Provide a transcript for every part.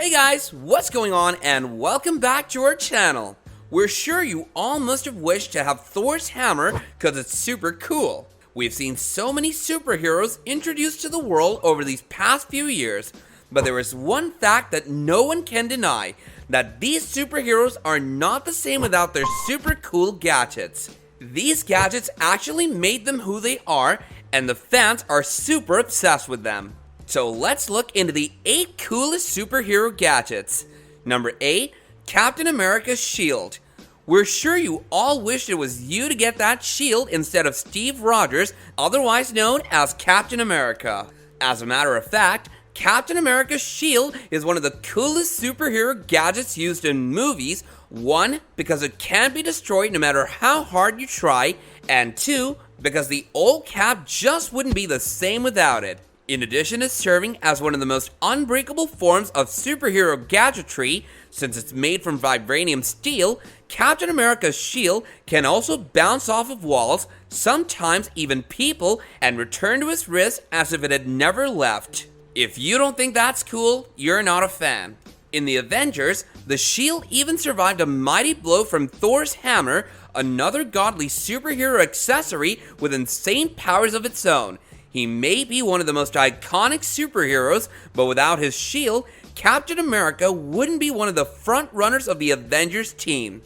Hey guys, what's going on and welcome back to our channel. We're sure you all must have wished to have Thor's hammer because it's super cool. We've seen so many superheroes introduced to the world over these past few years, but there is one fact that no one can deny, that these superheroes are not the same without their super cool gadgets. These gadgets actually made them who they are, and the fans are super obsessed with them. So let's look into the 8 coolest superhero gadgets. Number 8, Captain America's shield. We're sure you all wished it was you to get that shield instead of Steve Rogers, otherwise known as Captain America. As a matter of fact, Captain America's shield is one of the coolest superhero gadgets used in movies. 1, because it can't be destroyed no matter how hard you try, and 2, because the old Cap just wouldn't be the same without it. In addition to serving as one of the most unbreakable forms of superhero gadgetry, since it's made from vibranium steel, Captain America's shield can also bounce off of walls, sometimes even people, and return to his wrist as if it had never left. If you don't think that's cool, you're not a fan. In the Avengers, the shield even survived a mighty blow from Thor's hammer, another godly superhero accessory with insane powers of its own. He may be one of the most iconic superheroes, but without his shield, Captain America wouldn't be one of the front runners of the Avengers team.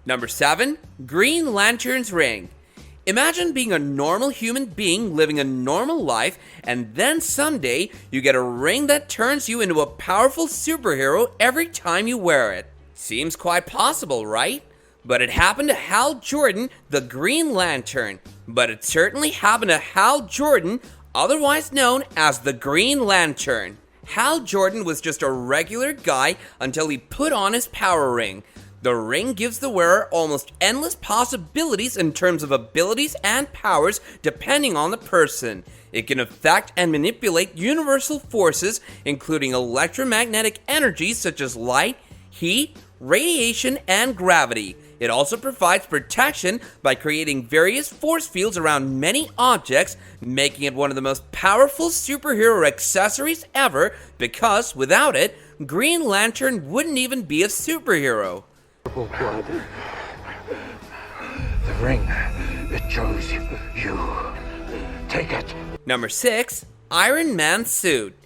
Number 7, Green Lantern's ring. Imagine being a normal human being living a normal life, and then someday you get a ring that turns you into a powerful superhero every time you wear it. Seems quite possible, right? But it happened to Hal Jordan, the Green Lantern. But it certainly happened to Hal Jordan, otherwise known as the Green Lantern. Hal Jordan was just a regular guy until he put on his power ring. The ring gives the wearer almost endless possibilities in terms of abilities and powers depending on the person. It can affect and manipulate universal forces, including electromagnetic energies such as light, heat, radiation, and gravity. It also provides protection by creating various force fields around many objects, making it one of the most powerful superhero accessories ever, because without it, Green Lantern wouldn't even be a superhero. Blood. The ring, it chose you. Take it. Number 6, Iron Man's suit.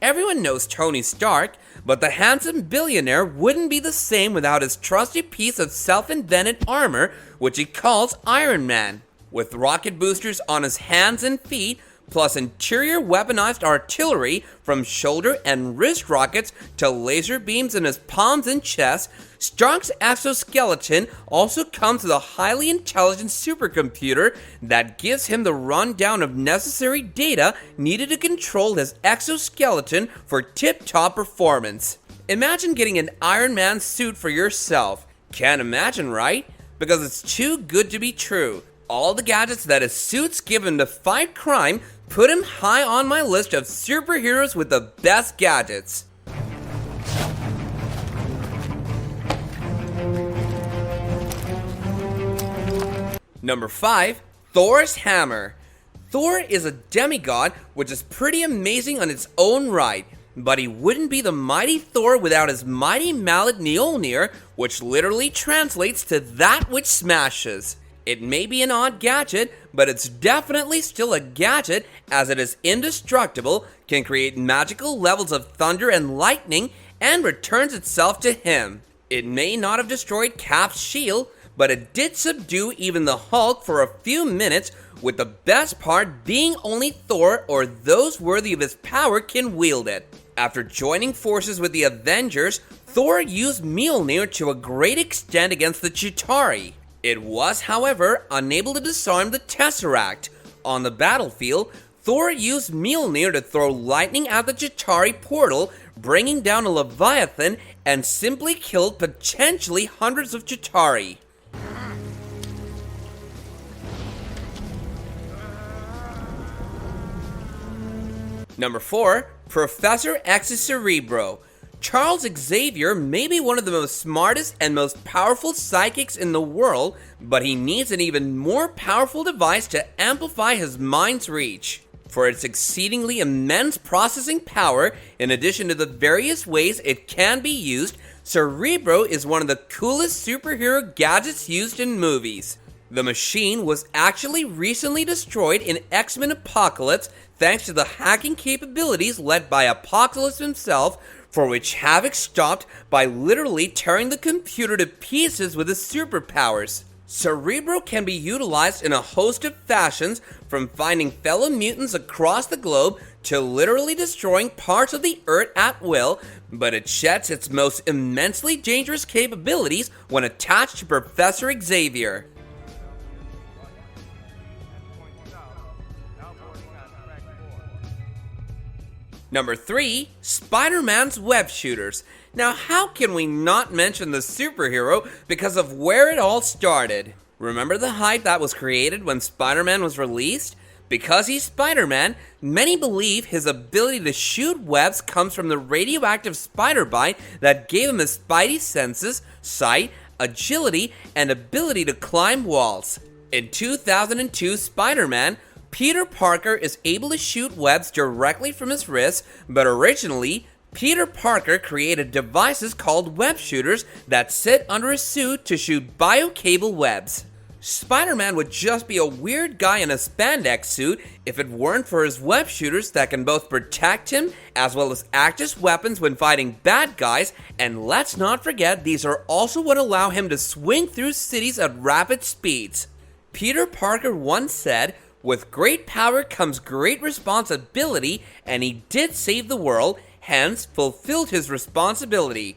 Everyone knows Tony Stark, but the handsome billionaire wouldn't be the same without his trusty piece of self-invented armor, which he calls Iron Man. With rocket boosters on his hands and feet, plus interior weaponized artillery from shoulder and wrist rockets to laser beams in his palms and chest, Stark's exoskeleton also comes with a highly intelligent supercomputer that gives him the rundown of necessary data needed to control his exoskeleton for tip-top performance. Imagine getting an Iron Man suit for yourself. Can't imagine, right? Because it's too good to be true. All the gadgets that his suits give him to fight crime put him high on my list of superheroes with the best gadgets. Number 5, Thor's hammer. Thor is a demigod, which is pretty amazing on its own right, but he wouldn't be the mighty Thor without his mighty mallet Mjolnir, which literally translates to that which smashes. It may be an odd gadget, but it's definitely still a gadget as it is indestructible, can create magical levels of thunder and lightning, and returns itself to him. It may not have destroyed Cap's shield, but it did subdue even the Hulk for a few minutes, with the best part being only Thor or those worthy of his power can wield it. After joining forces with the Avengers, Thor used Mjolnir to a great extent against the Chitauri. It was, however, unable to disarm the Tesseract. On the battlefield, Thor used Mjolnir to throw lightning at the Chitauri portal, bringing down a Leviathan, and simply killed potentially hundreds of Chitauri. Number 4, Professor X's Cerebro. Charles Xavier may be one of the most smartest and most powerful psychics in the world, but he needs an even more powerful device to amplify his mind's reach. for its exceedingly immense processing power. In addition to the various ways it can be used, Cerebro is one of the coolest superhero gadgets used in movies. The machine was actually recently destroyed in X-Men Apocalypse thanks to the hacking capabilities led by Apocalypse himself, for which Havoc stopped by literally tearing the computer to pieces with his superpowers. Cerebro can be utilized in a host of fashions, from finding fellow mutants across the globe to literally destroying parts of the Earth at will, but it sheds its most immensely dangerous capabilities when attached to Professor Xavier. Number 3, Spider-Man's web shooters. Now, how can we not mention the superhero because of where it all started? Remember the hype that was created when Spider-Man was released? Because he's Spider-Man, many believe his ability to shoot webs comes from the radioactive spider bite that gave him his spidey senses, sight, agility, and ability to climb walls. In 2002 Spider-Man, Peter Parker is able to shoot webs directly from his wrist, but originally, Peter Parker created devices called web shooters that sit under his suit to shoot biocable webs. Spider-Man would just be a weird guy in a spandex suit if it weren't for his web shooters that can both protect him as well as act as weapons when fighting bad guys, and let's not forget these are also what allow him to swing through cities at rapid speeds. Peter Parker once said, "With great power comes great responsibility," and he did save the world, hence fulfilled his responsibility.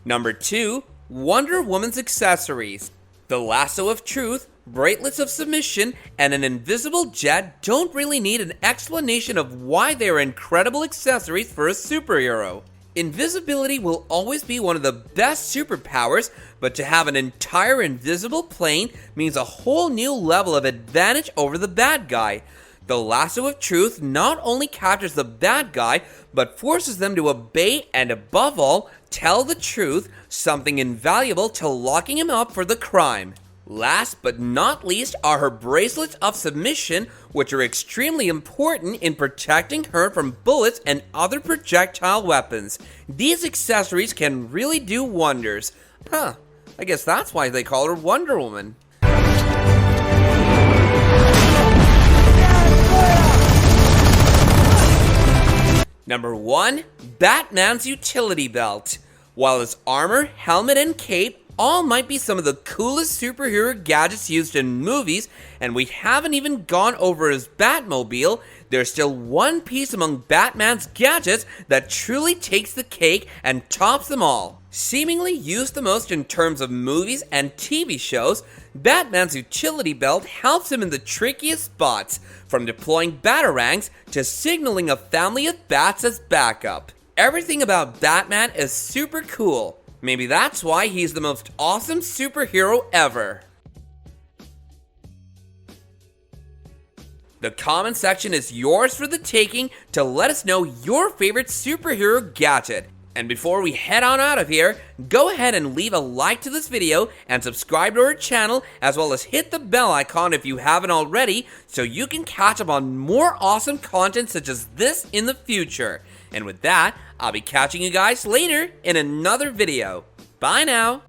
Number 2, Wonder Woman's accessories. The lasso of truth, bracelets of submission, and an invisible jet don't really need an explanation of why they are incredible accessories for a superhero. Invisibility will always be one of the best superpowers, but to have an entire invisible plane means a whole new level of advantage over the bad guy. The lasso of truth not only captures the bad guy, but forces them to obey and, above all, tell the truth, something invaluable to locking him up for the crime. Last but not least are her bracelets of submission, which are extremely important in protecting her from bullets and other projectile weapons. These accessories can really do wonders. I guess that's why they call her Wonder Woman. Number 1, Batman's utility belt. While his armor, helmet, and cape all might be some of the coolest superhero gadgets used in movies, and we haven't even gone over his Batmobile, there's still one piece among Batman's gadgets that truly takes the cake and tops them all. Seemingly used the most in terms of movies and TV shows, Batman's utility belt helps him in the trickiest spots, from deploying batarangs to signaling a family of bats as backup. Everything about Batman is super cool. Maybe that's why he's the most awesome superhero ever. The comment section is yours for the taking to let us know your favorite superhero gadget. And before we head on out of here, go ahead and leave a like to this video and subscribe to our channel, as well as hit the bell icon if you haven't already, so you can catch up on more awesome content such as this in the future. And with that, I'll be catching you guys later in another video. Bye now!